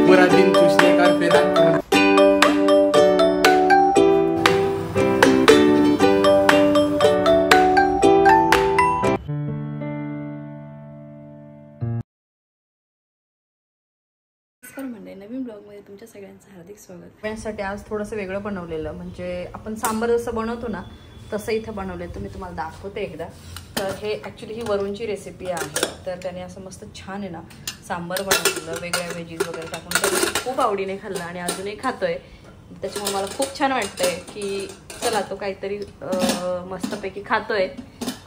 Buradin chusnya karpeta. नवीन blog मध्ये तुमच्या सगळ्यांचं हार्दिक स्वागत. सगळ्यांसाठी आज थोडंसं वेगळं बनवलेलं, म्हणजे आपण सांबार जसं बनवतो ना तसं इथं बनवलं. तर मी तुम्हाला दाखवते एकदा. तर हे ॲक्च्युली ही वरुणची रेसिपी आहे. तर त्याने असं मस्त छान आहे ना सांबार बनवलेलं, वेगळ्या व्हेजीज वगैरे टाकून. तर खूप आवडीने खाल्लं आणि अजूनही खातोय. त्याच्यामुळे मला खूप छान वाटतंय की चला तो काहीतरी मस्तपैकी खातोय.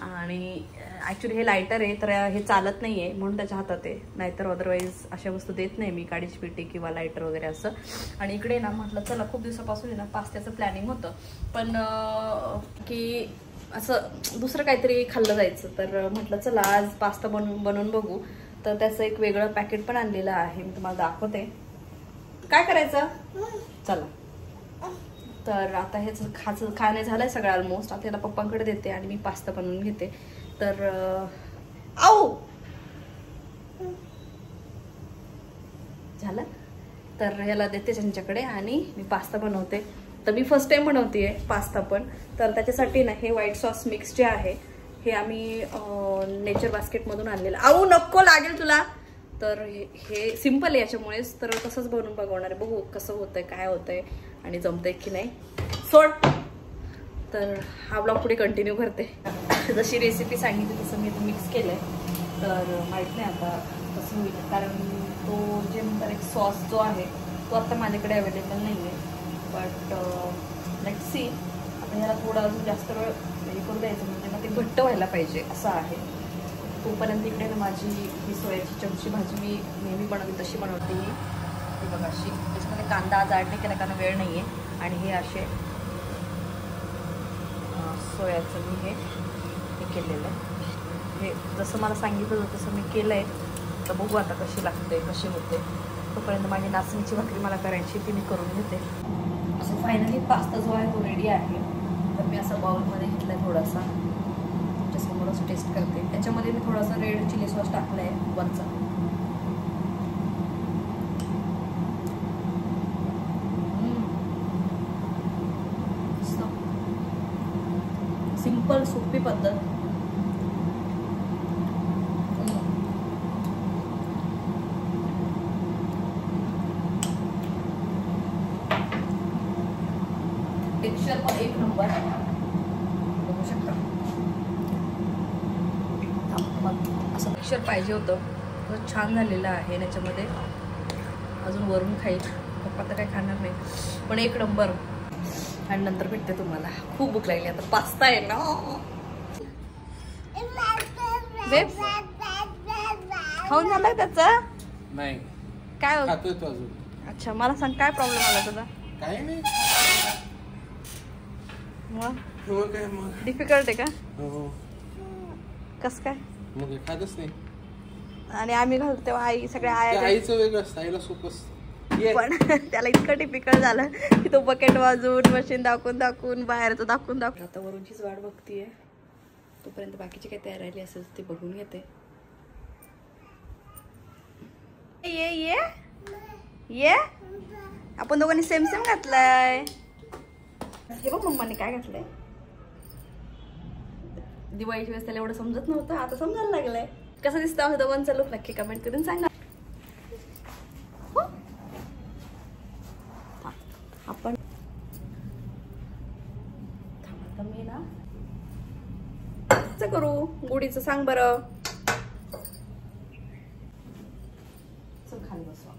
आणि ॲक्च्युली हे लायटर आहे, तर हे चालत नाही आहे म्हणून त्याच्या हातात आहे, नाहीतर अदरवाईज अशा वस्तू देत नाही मी, काडीची पिटी किंवा लायटर वगैरे असं. आणि इकडे ना म्हटलं चला खूप दिवसापासून आहे ना पास्त्याचं प्लॅनिंग होतं, पण की असं दुसरं काहीतरी खाल्लं जायचं. तर म्हटलं चला आज पास्ता बनवून बघू. तर त्याचं एक वेगळं पॅकेट पण आणलेलं आहे, मी तुम्हाला दाखवते. काय करायचं चला. तर आता हेच खाणे झालंय सगळं ऑलमोस्ट. आता याला पप्पांकडे देते आणि मी पास्ता बनवून घेते. तर आऊ झालं. तर याला देते त्यांच्याकडे आणि मी पास्ता बनवते. तर मी फर्स्ट टाइम बनवतेय पास्ता पण. तर त्याच्यासाठी ना हे व्हाईट सॉस मिक्स जे आहे हे आम्ही नेचर बास्केटमधून आणलेलं. आऊ नको लागेल तुला. तर हे सिम्पल आहे याच्यामुळेच. तर तसंच बनवून बघवणार आहे, बघू कसं होतंय काय होतंय आणि जमतंय की नाही. सोड. तर हा ब्लॉग पुढे कंटिन्यू करते. जशी रेसिपी सांगितली तसं मी आता मिक्स केलंय. तर माहित नाही आता कसं होईल, कारण तो जे म्हणतात एक सॉस जो आहे तो आता माझ्याकडे अवेलेबल नाही आहे. But let's see. आपण याला थोडा अजून जास्त वेळ हे करू द्यायचं, म्हणजे मग ते घट्ट व्हायला पाहिजे असं आहे. तोपर्यंत इकडे ना माझी ही सोयाची चमची भाजी मी नेहमी बनवते तशी बनवते ही बघा अशी. त्याच्यामध्ये कांदा आज ॲड नाही केला कारण वेळ नाही आहे. आणि हे असे सोयाचं मी हे केलेलं आहे. हे जसं मला सांगितलं होतं तसं मी केलं आहे. तर बघू आता कशी लागते कशी होते. तोपर्यंत माझी नाचणीची भाकरी मला करायची ती मी करून घेते. असं फायनली पास्ता जो आहे तो रेडी आहे. तर मी असं बाउलमध्ये घेतला आहे थोडासा, तुमच्यासमोरच टेस्ट करते. त्याच्यामध्ये मी थोडासा रेड चिली सॉस टाकला आहे वरचा. सिंपल सोपी पद्धत. टेक्स्चर पण एक नंबर बघू शकता. मग असं टेक्स्चर पाहिजे होतं तर छान झालेलं आहे. त्याच्यामध्ये अजून वरून खाईल. पप्पा तर काही खाणार नाही, पण एक नंबर. आणि नंतर भेटते तुम्हाला. खूप भूक लागली आता. पास्ता आहे ना खाऊन झालं त्याचं नाही काय खातोय तो अजून. अच्छा मला सांग काय प्रॉब्लेम आला तुला. काय नाही मग डिफिकल्ट आहे का. हो कस काय मग खातच नाही. आणि आम्ही घालतो तेव्हा आई सगळ्या आईचं वेगळं असतं, आईला सोपं असतं. पण त्याला इतकं डिफिकल्ट झालं की तो बकेट वाजून मशीन दाखवून बाहेरचं दाखवून आता वरूनचीच वाट बघतीये. तोपर्यंत बाकीची काही तयारी राहिली असेल ते बघून घेते. ये ये ये आपण दोघांनी सेम सेम घातलाय. हे बघ मम्माने काय घातलंय. दिवाळीच्या वेळेस त्याला एवढं समजत नव्हतं, आता समजायला लागलंय. कसं दिसतं आम्ही दोघांचा लुक नक्की कमेंट करून सांगा. आपण मी ना करू गुढीचं सांग बरं. चल खाली बसवा.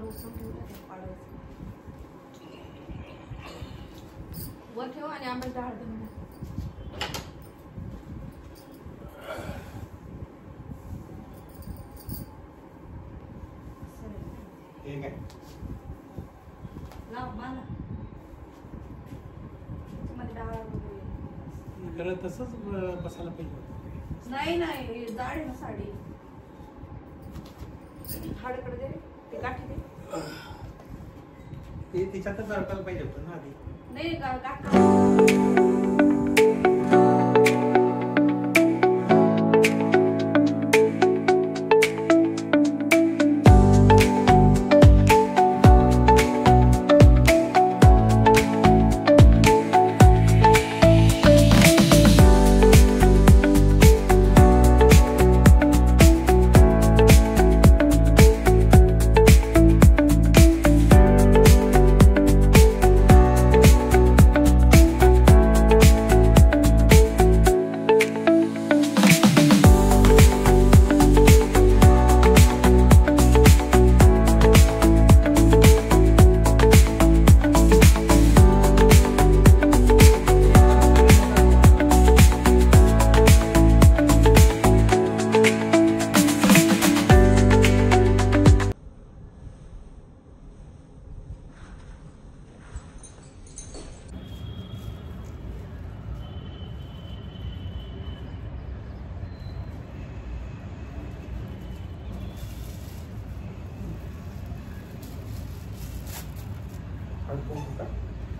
उसम ठेवला ते पाडायचं वर ठेव आणि आंब्याची डाळ हळद ठीक आहे. लाव बांधा त्याच्यामध्ये डाळ जरा तसंच बसायला पाहिजे. नाही नाही जाड आहे ना साडी हाडकडे दे ते गाठी दे ते तिच्यातच अडकायला पाहिजे होतं ना आधी. नाही गाठ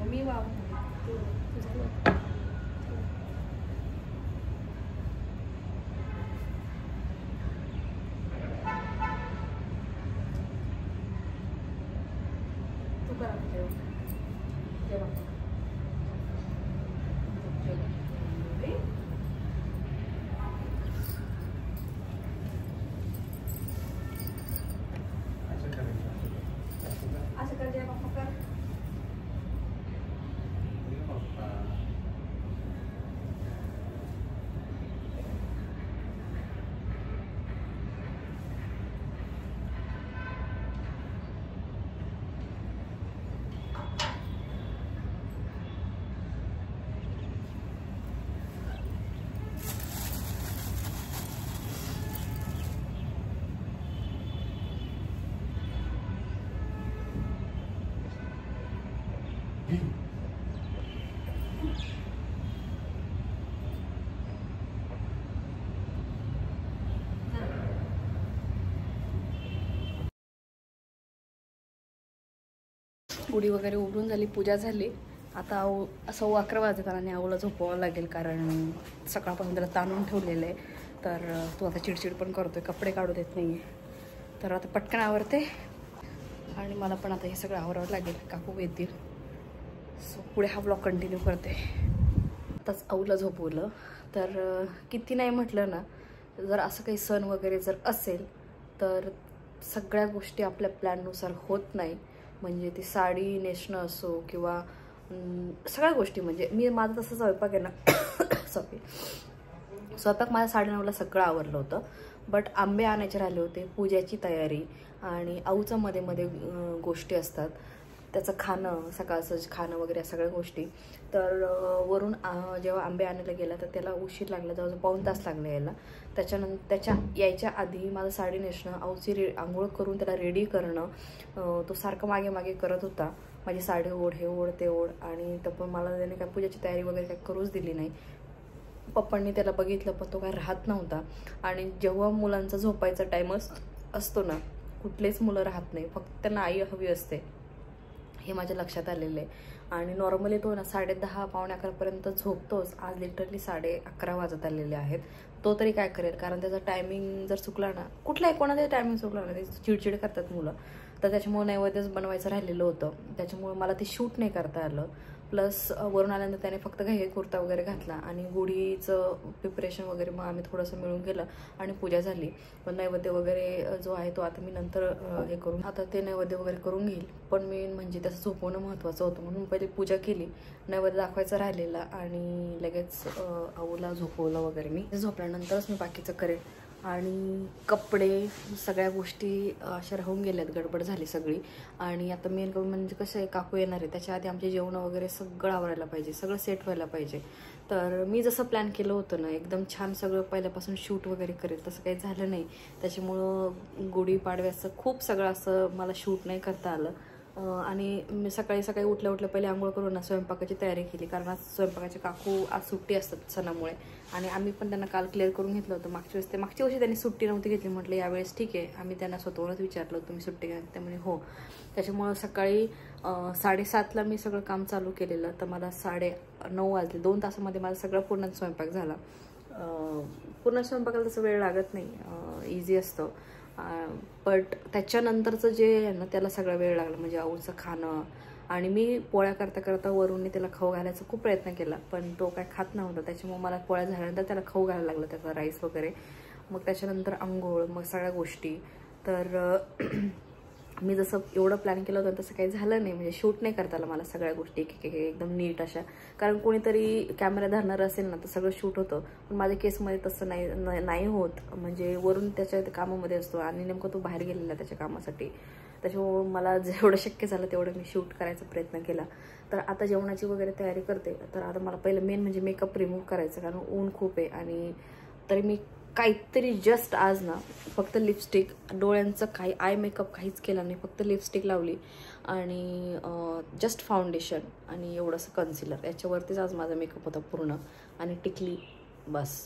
मी वाव तू करा जेव्हा असं कर जेव्हा पकड गुढी वगैरे उडून झाली, पूजा झाली. आता 11:15 वाजत आणि आवला झोपवावं लागेल कारण सकाळपासून त्याला ताणून ठेवलेलं आहे. तर तो आता चिडचिड पण करतोय, कपडे काढू देत नाही आहे. तर आता पटकन आवरते आणि मला पण आता हे सगळं आवरावं लागेल, काकू येतील. सो पुढे हा ब्लॉग कंटिन्यू करते. आताच आऊला झोपवलं. तर किती नाही म्हटलं ना, जर असं काही सण वगैरे जर असेल तर सगळ्या गोष्टी आपल्या प्लॅननुसार होत नाही. म्हणजे ती साडी नेसणं असो किंवा सगळ्या गोष्टी, म्हणजे मी माझं तसं स्वयंपाक आहे ना स्वयंपाक माझ्या 9:30ला सगळं आवरलं होतं. बट आंबे आणायचे राहिले होते, पूजाची तयारी आणि आऊचं मध्ये मध्ये गोष्टी असतात, त्याचं खाणं, सकाळचं खाणं वगैरे सगळ्या गोष्टी. तर वरून जेव्हा आंबे आणायला गेला तर त्याला उशीर लागला, जवळजवळ पाऊण तास लागला यायला. त्याच्या यायच्या आधी माझं साडी नेसणं, आऊची आंघोळ करून त्याला रेडी करणं, तो सारखं मागे मागे करत होता, माझी साडी ओढ, हे ओढ, ते ओढ. आणि तर पण मला त्याने काय पूजाची तयारी वगैरे काय करूच दिली नाही. पप्पांनी त्याला बघितलं पण तो काय राहत नव्हता. आणि जेव्हा मुलांचा झोपायचा टाईम असतो ना, कुठलेच मुलं राहत नाही, फक्त त्यांना आई हवी असते, हे माझ्या लक्षात आलेलं आहे. आणि नॉर्मली तो ना 10:30 पावणे 11पर्यंत झोपतोच. आज लिटरली 11:30 वाजत आलेले आहेत. तो तरी काय करेल, कारण त्याचा टायमिंग जर चुकला ना, कुठलाही कोणाचाही टायमिंग चुकला ना, ते चिडचिड करतात मुलं. तर त्याच्यामुळे नैवेद्यच बनवायचं राहिलेलं होतं, त्याच्यामुळे मला ते शूट नाही करता आलं. प्लस वरून आल्यानंतर त्याने फक्त काही कुर्ता वगैरे घातला आणि गुढीचं प्रिपरेशन वगैरे मग आम्ही थोडंसं मिळून गेलं आणि पूजा झाली. पण नैवेद्य वगैरे जो आहे तो आता मी नंतर हे करून, आता ते नैवेद्य वगैरे करून घेईल. पण मेन म्हणजे त्याचं झोपवणं महत्त्वाचं होतं, म्हणून पहिले पूजा केली, नैवेद्य दाखवायचं राहिलेला आणि लगेच आऊला झोपवलं वगैरे. मी झोपल्यानंतरच मी बाकीचं करेन. आणि कपडे सगळ्या गोष्टी अशा राहून गेल्यात, गडबड झाली सगळी. आणि आता मेन म्हणजे कसं आहे, काकू येणार आहे, त्याच्या आधी आमचे जेवण वगैरे सगळं आवरायला पाहिजे, सगळं सेट व्हायला पाहिजे. तर मी जसं प्लॅन केलं होतं ना, एकदम छान सगळं पहिल्यापासून शूट वगैरे करेल तसं काही झालं नाही. त्याच्यामुळं गुढीपाडव्याचं खूप सगळं असं मला शूट नाही करता आलं. आणि मी सकाळी सकाळी उठल्या पहिले आंघोळ करून ना स्वयंपाकाची तयारी केली, कारण आज स्वयंपाकाचे काकू आज सुट्टी असतात सणामुळे. आणि आम्ही पण त्यांना काल क्लिअर करून घेतलं होतं मागच्या वर्षी त्यांनी सुट्टी नव्हती घेतली. म्हटलं यावेळेस ठीक आहे. आम्ही त्यांना स्वतःहूनच विचारलं तुम्ही सुट्टी घ्या, त्यामुळे हो. त्याच्यामुळं सकाळी 7:30ला मी सगळं काम चालू केलेलं, तर मला 9:30 वाजले. 2 तासामध्ये माझा सगळा पूर्ण स्वयंपाक झाला. पूर्ण स्वयंपाकाला तसं वेळ लागत नाही, इझी असतं. बट त्याच्यानंतरचं जे आहे ना त्याला सगळा वेळ लागला, म्हणजे आऊचं खाणं. आणि मी पोळ्या करता वरून त्याला खाऊ घालायचा खूप प्रयत्न केला, पण तो काय खात नव्हता. त्याच्यामुळे मला पोळ्या झाल्यानंतर त्याला खाऊ घालायला लागलं, त्याचा राईस वगैरे. मग त्याच्यानंतर आंघोळ, मग सगळ्या गोष्टी. तर मी जसं एवढं प्लॅन केलं होतं तसं काही झालं नाही, म्हणजे शूट नाही करता आलं मला सगळ्या गोष्टी एक एकदम नीट अशा. कारण कोणीतरी कॅमेरा धरणार असेल ना तर सगळं शूट होतं, पण माझ्या केसमध्ये तसं नाही होत. म्हणजे वरून त्याच्या कामामध्ये असतो आणि नेमकं तो बाहेर गेलेला त्याच्या कामासाठी. त्याच्यामुळे मला जेवढं शक्य झालं तेवढं मी शूट करायचा प्रयत्न केला. तर आता जेवणाची वगैरे तयारी करते. तर आता मला पहिलं मेन म्हणजे मेकअप रिमूव्ह करायचं, कारण ऊन खूप आहे. आणि तरी मी काहीतरी जस्ट आज ना फक्त लिपस्टिक, डोळ्यांचं काही आय मेकअप काहीच केला नाही, फक्त लिपस्टिक लावली आणि जस्ट फाउंडेशन आणि एवढंसं कन्सिलर, याच्यावरतीच आज माझा मेकअप होता पूर्ण. आणि टिकली, बस.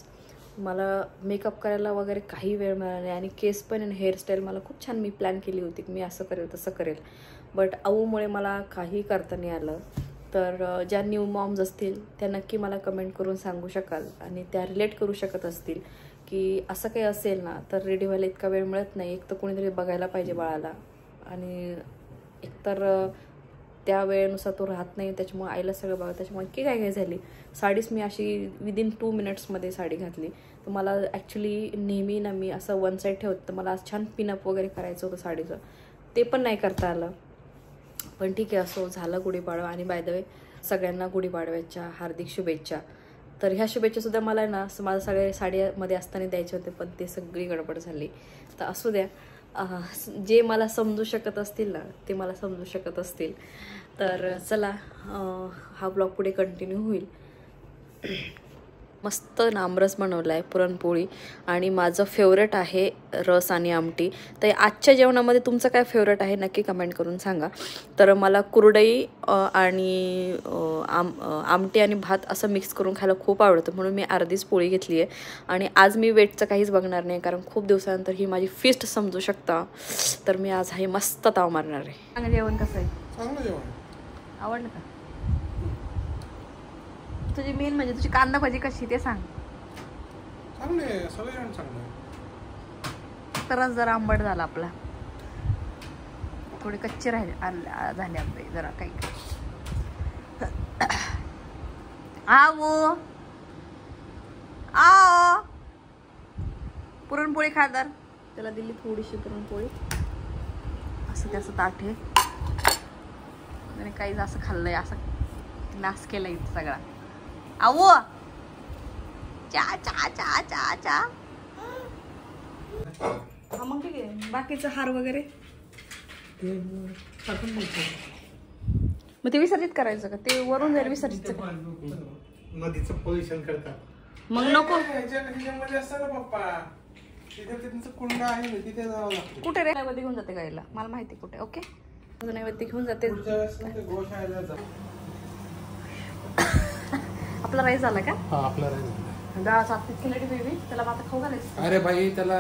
मला मेकअप करायला वगैरे काही वेळ मिळाला नाही. आणि केस पण आणि हेअरस्टाईल मला खूप छान मी प्लॅन केली होती की मी असं करेल तसं करेल, बट आऊमुळे मला काही करता नाही आलं. तर ज्या न्यू मॉम्स असतील त्या नक्की मला कमेंट करून सांगू शकाल आणि त्या रिलेट करू शकत असतील की असं काही असेल ना तर रेडी व्हायला इतका वेळ मिळत नाही. एक तर कोणीतरी बघायला पाहिजे बाळाला, आणि एकतर त्या वेळेनुसार तो राहत नाही, त्याच्यामुळे आईला सगळं बघा. त्याच्यामुळे इतकी काय झाली. साडीच मी अशी विदिन 2 मिनिट्समध्ये साडी घातली. तर मला ॲक्च्युली नेहमी ना मी असं वन साईड ठेवत, तर मला आज छान पिनअप वगैरे करायचं होतं साडीचं, ते पण नाही करता आलं. पण ठीक आहे, असो झालं गुढीपाडवा. आणि बाय द वे सगळ्यांना गुढीपाडव्याच्या हार्दिक शुभेच्छा. तर ह्या शुभेच्छासुद्धा मला ना माझं सगळे साडीमध्ये असताना द्यायचे होते, पण ते सगळी गडबड झाली. तर असू द्या, जे मला समजू शकत असतील ना ते मला समजू शकत असतील. तर चला, हा ब्लॉग पुढे कंटिन्यू होईल. मस्त नामरस बनवला आहे, पुरणपोळी, आणि माझं फेवरेट आहे रस आणि आमटी. तर आजच्या जेवणामध्ये तुमचं काय फेवरेट आहे नक्की कमेंट करून सांगा. तर मला कुरडई आणि आमटी आणि भात असं मिक्स करून खायला खूप आवडतं, म्हणून मी अर्धीच पोळी घेतली आहे. आणि आज मी वेटचं काहीच बघणार नाही, कारण खूप दिवसानंतर ही माझी फिस्ट समजू शकता. तर मी आज हे मस्त ताव मारणार आहे. चांगलं जेवण कसं आहे? चांगलं जेवण आवडलं का? तुझी मेन म्हणजे तुझी कांदा भाजी कशी ते सांग. चांगले, सगळं जेवण चांगलं. तरच जरा आंबट झाला आपला, थोडे कच्चे झाले आंबे जरा काही. आओ आओ, पुरणपोळी खादार त्याला दिली थोडीशी पुरणपोळी. असं त्याचं ताट आहे आणि काही असं खाल्लंय, असं नाश केलाय सगळा. आओ चा चा चा चा चा. हा मग ठीक आहे, बाकीचं हार वगैरे मग ते विसर्जित करायचं का? ते वरून जाईल विसर्जित. नदीचं पोल्युशन करतात. मग नको. ह्याच्यामध्ये असतं ना पप्पा, तिथे त्यांचं कुंड आहे ना, तिथे जावं लागतं. कुठे रे? नैवेद्य घेऊन जाते गायला, मला माहिती कुठे. ओके, नैवेद्य घेऊन जाते. गोशाळेला जा. आपला राईस झाला का? हा, आपला राईस डाळ सात्विक केलेली बेबी, त्याला आता खाऊ घालायचं. अरे बाई, त्याला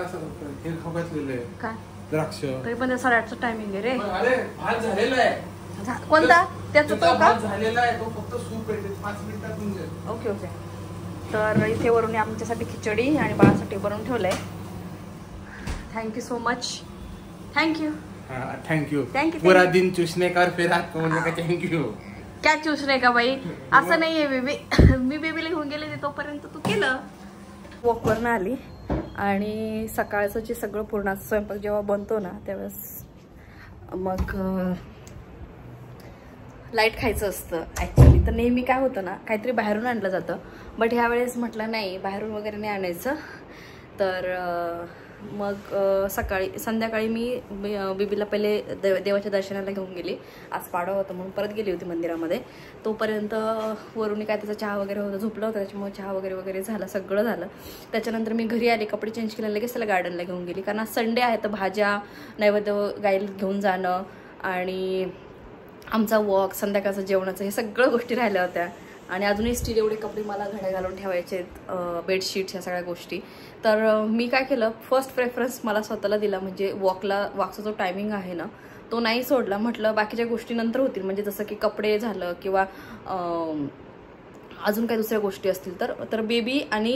हे खाऊ घातलेलं आहे. काय? द्राक्ष. तरी पण 8:30चं टायमिंग आहे रे. अरे भात झालेला आहे. कोणता? त्याचा तो का? झालेला आहे तो, फक्त सूप आहे, 5 मिनिटात होऊन जाईल. Okay okay. तर इथे वरून आमच्यासाठी खिचडी आणि बाळासाठी बनवून ठेवलंय. Thank you so much. Thank you thank you. Thank you. पूरा दिन चूसने का, फिर आपको बोलने का थँक्यू. क्या चूस रे का बाई, असं नाहीये बेबी. मी बेबीला घेऊन गेले तोपर्यंत तू केलं. वॉकवरनं आली आणि सकाळचं जे सगळं पूर्ण स्वयंपाक जेव्हा बनतो ना त्यावेळेस मग लाईट खायचं असतं ॲक्च्युली. तर नेहमी काय होतं ना, काहीतरी बाहेरून आणलं जातं, बट ह्या वेळेस म्हटलं नाही, बाहेरून वगैरे नाही आणायचं. तर मग संध्याकाळी मी बेबीला पहिले देवाच्या दर्शनाला घेऊन गेली. आज पाडवा होता म्हणून परत गेली होती मंदिरामध्ये. तोपर्यंत वरून काय त्याचा चहा वगैरे होता, झोपला होता, त्याच्यामुळे चहा वगैरे झालं, सगळं झालं. त्याच्यानंतर मी घरी आले, कपडे चेंज केले, लगेच त्याला गार्डनला घेऊन गेली. कारण आज संडे आहे तर भाज्या नैवेद्य गाईला घेऊन जाणं आणि आमचा वॉक, संध्याकाळचं जेवणाचं, हे सगळ्या गोष्टी राहिल्या होत्या. आणि अजूनही स्टील एवढे कपडे मला घड्या घालून ठेवायचे आहेत, बेडशीट्स, ह्या सगळ्या गोष्टी. तर मी काय केलं, फर्स्ट प्रेफरन्स मला स्वतःला दिला, म्हणजे वॉकचा जो टायमिंग आहे ना तो नाही सोडला. म्हटलं बाकीच्या गोष्टी नंतर होतील, म्हणजे जसं की कपडे झालं किंवा अजून काही दुसऱ्या गोष्टी असतील तर बेबी आणि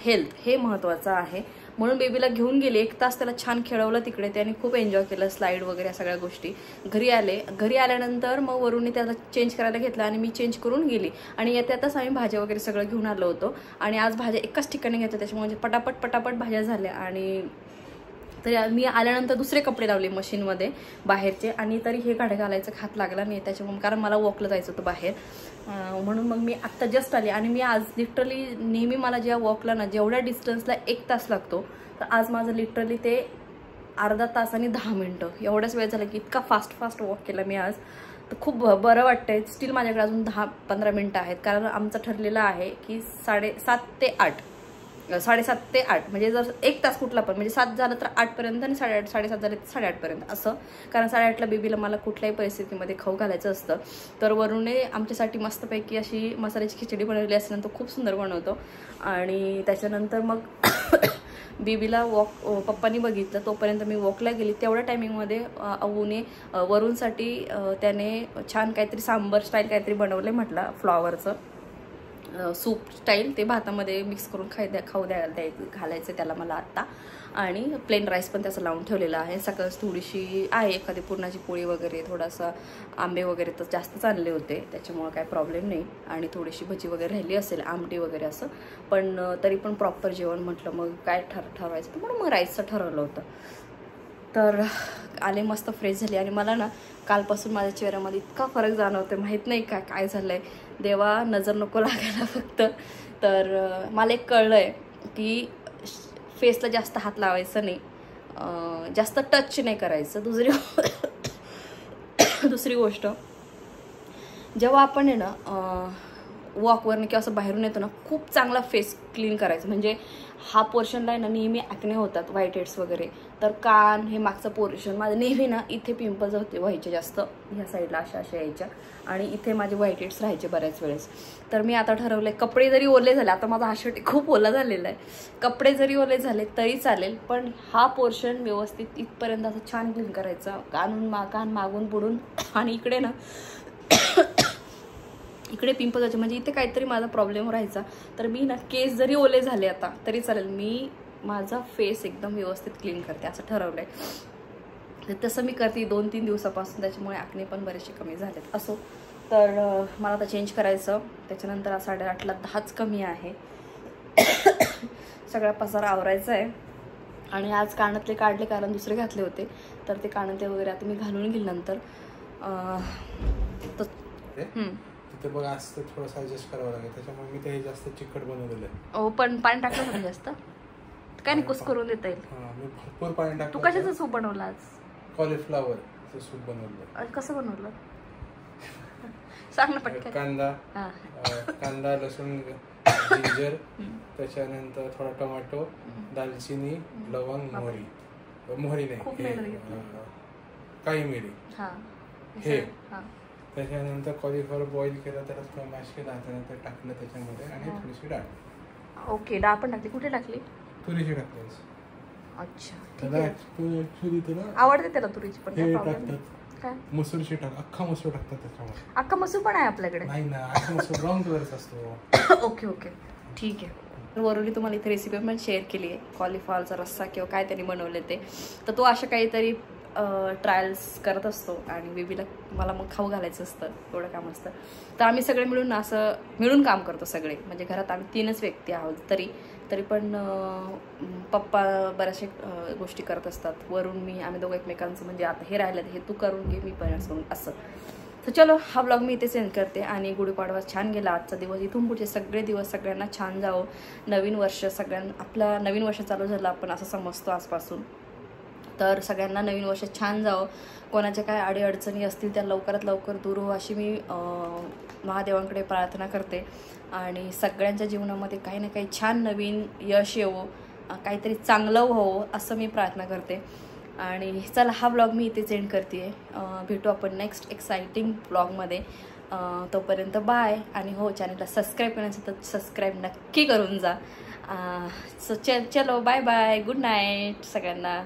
हेल्थ हे महत्त्वाचं आहे. म्हणून बेबीला घेऊन गेले, 1 तास त्याला छान खेळवलं तिकडे, त्याने खूप एन्जॉय केलं, स्लाईड वगैरे सगळ्या गोष्टी. घरी आल्यानंतर मग वरूनही त्याला चेंज करायला घेतलं आणि मी चेंज करून गेली. आणि येत्यातच आम्ही भाज्या वगैरे सगळं घेऊन आलो होतो. आणि आज भाज्या एकाच ठिकाणी घेतल्या, त्याच्यामुळे पटापट भाज्या झाल्या. आणि तरी मी आल्यानंतर दुसरे कपडे लावले मशीनमध्ये बाहेरचे, आणि तरी हे गाड्या घालायचं हात लागला नाही त्याच्यामुळे, कारण मला वॉकला जायचं होतं बाहेर. म्हणून मग मी आत्ता जस्ट आले. आणि मी आज लिटरली नेहमी मला ज्या वॉकला ना जेवढ्या डिस्टन्सला 1 तास लागतो, तर आज माझं लिटरली ते अर्धा तास आणि 10 मिनटं एवढाच वेळ झाला की इतका फास्ट वॉक केला मी आज. तर खूप बरं वाटतंय. स्टील माझ्याकडे अजून 10-15 मिनटं आहेत, कारण आमचं ठरलेलं आहे की 7:30 ते 8 म्हणजे जर 1 तास कुठला पण, म्हणजे 7 झालं तर 8 पर्यंत आणि 7:30 झाले तर 8:30 पर्यंत असं. कारण 8:30ला बेबीला मला कुठल्याही परिस्थितीमध्ये खाऊ घालायचं असतं. तर वरूनही आमच्यासाठी मस्तपैकी अशी मसाल्याची खिचडी बनवली असल्यानं तो खूप सुंदर बनवतो. आणि त्याच्यानंतर मग बेबीला पप्पांनी बघितलं, तोपर्यंत मी वॉकला गेली. तेवढ्या टायमिंगमध्ये अवूने वरूनसाठी त्याने छान काहीतरी सांबर स्टाईल काहीतरी बनवले, म्हटलं फ्लॉवरचं सूप स्टाईल, ते भातामध्ये मिक्स करून खाऊ घालायचं त्याला मला आत्ता. आणि प्लेन राईस पण त्याचं लावून ठेवलेलं आहे. सकाळच थोडीशी आहे एखादी पुरणाची पोळी वगैरे, थोडासा आंबे वगैरे तर जास्तच आणले होते, त्याच्यामुळं काय प्रॉब्लेम नाही. आणि थोडीशी भजी वगैरे राहिली असेल, आमटी वगैरे असं. पण तरी पण प्रॉपर जेवण म्हटलं, मग काय ठरवायचं तर म्हणून मग राईसचं ठरवलं होतं. तर आले, मस्त फ्रेश झाली. आणि मला ना कालपासून माझ्या चेहऱ्यामध्ये इतका फरक जाणवते, माहीत नाही काय झालं आहे, देवा नजर नको लागायला फक्त. तर मला एक कळलं आहे की फेसला जास्त हात लावायचं नाही, जास्त टच नाही करायचं. दुसरी गोष्ट, जेव्हा आपण आहे ना वॉकवरनं किंवा असं बाहेरून येतो ना, खूप चांगला फेस क्लीन करायचं. म्हणजे हा पोर्शनला आहे ना नेहमी ॲक्ने होतात, व्हाईट हेड्स वगैरे. तर कान हे मागचं पोर्शन माझं नेहमी ना इथे पिंपल्स व्हायचे जास्त, ह्या साईडला अशा यायच्या, आणि इथे माझे व्हाईट हेड्स राहायचे बऱ्याच वेळेस. तर मी आता ठरवलं आहे, कपडे जरी ओले झाले, आता माझा हा शर्ट खूप ओला झालेला आहे, कपडे जरी ओले झाले तरी चालेल, पण हा पोर्शन व्यवस्थित इथपर्यंत असं छान क्लीन करायचा, कान मागून पुढून. आणि इकडे ना इकडे पिंपल व्हायचे, म्हणजे इथे काहीतरी माझा प्रॉब्लेम राहायचा. तर मी ना केस जरी ओले झाले आता तरी चालेल, मी माझा फेस एकदम व्यवस्थित क्लीन करते असं ठरवलं आहे. तसं मी करते 2-3 दिवसापासून, त्याच्यामुळे ॲक्ने पण बरेचसे कमी झालेत. असो, तर मला आता चेंज करायचं. त्याच्यानंतर 8:30ला 10च कमी आहे. सगळा पसारा आवरायचा आहे. आणि आज कानातले काढले, कारण दुसरे घातले होते, तर ते कानातले वगैरे आता मी घालून घेईल नंतर. ते बघ असं थोडंसं ॲडजस्ट करावं लागेल, त्याच्यामुळे मी ते जास्त चिकट बनवलेलं आहे. हो, पण पाणी टाकलं होतं जास्त, काय नाही, कुस करून देता येईल. मी भरपूर पाणी टाकलं. तू कशाचं सूप बनवलं आज? कॉलीफ्लॉवरचं सूप बनवलं. कसं बनवलं सांग ना पटकन. कांदा, लसूण, जिंजर, त्याच्यानंतर थोडा टोमॅटो, दालचिनी, लवंग, मोहरी नाही, काही मिरी, हे. त्याच्यानंतर कॉलीफ्लॉवर बॉईल केलं, त्याला थोडं मॅश केलं, त्यानंतर टाकलं त्याच्यामध्ये, आणि थोडीशी डाळ. ओके, डाळ पण टाकली. कुठे टाकली? तुरीची टाकली. अच्छा, तुला आवडते त्याला तुरीची पण. काय मसूरची अख्खा मसूर टाकतात त्याच्यामध्ये. अख्खा मसूर पण आहे आपल्याकडे? नाही ना, अख्खा मसूर ब्राऊन कलरचा असतो. ओके, ठीक आहे. वरून तुम्हाला इथे रेसिपी पण शेअर केली आहे, कॉलीफ्लॉवरचा रस्सा किंवा काय त्यांनी बनवले ते. तर तो अशा काहीतरी ट्रायल्स करत असतो, आणि बेबीला मला मग खाऊ घालायचं असतं, एवढं काम असतं. तर आम्ही सगळे मिळून असं मिळून काम करतो सगळे, म्हणजे घरात आम्ही 3च व्यक्ती आहोत. तरी पण पप्पा बऱ्याचशा गोष्टी करत असतात. वरून आम्ही दोघं एकमेकांचं, म्हणजे आता हे राहिलं हे तू करून घे, मी पण असं. तर चलो हा व्लॉग मी इथेच एंड करते आणि गुढीपाडवा छान गेला आजचा दिवस. इथून पुढचे सगळे दिवस सगळ्यांना छान जावं. नवीन वर्ष आपला नवीन वर्ष चालू झालं आपण असं समजतो आजपासून. तर सगळ्यांना नवीन वर्ष छान जावं. कोणाच्या काय अडीअडचणी असतील त्या लवकरात लवकर दूर हो अशी मी महादेवांकडे प्रार्थना करते. आणि सगळ्यांच्या जीवनामध्ये काही ना काही छान नवीन यश येवो, काहीतरी चांगलं व्हावं असं मी प्रार्थना करते. आणि चला हा व्लॉग मी इथेच एंड करते आहे. भेटू आपण नेक्स्ट एक्साइटिंग व्लॉगमध्ये. तोपर्यंत बाय. आणि हो, चॅनलला सबस्क्राईब करायचं तर सबस्क्राईब नक्की करून जा. चलो बाय बाय, गुड नाईट सगळ्यांना.